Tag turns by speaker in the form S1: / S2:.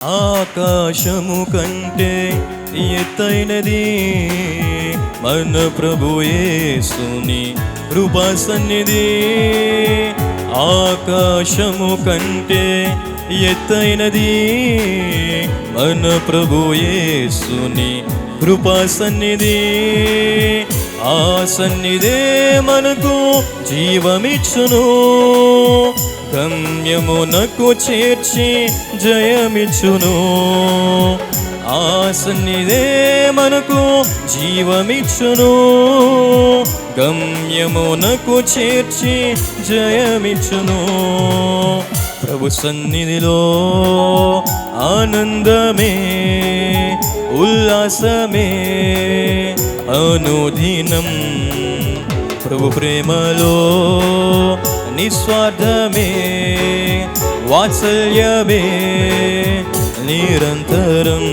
S1: ఆకాశము కంటే ఎత్తైనది మన ప్రభు యేసుని కృపా సన్నిధి. ఆకాశము కంటే ఎత్తైనది మన ప్రభు యేసుని కృపా సన్నిధి. ఆ సన్నిధే మనకు జీవమిచ్చును, గమ్యమునకు చేర్చి జయమిచ్చును. ఆ సన్నిధే మనకు జీవమిచ్చును, గమ్యమునకు చేర్చి జయమిచ్చును. ప్రభు సన్నిధిలో ఆనందమే ఉల్లాసమే అనుదినం. ప్రభు ప్రేమలో నిస్వార్థమే వాత్సల్యమే నిరంతరం.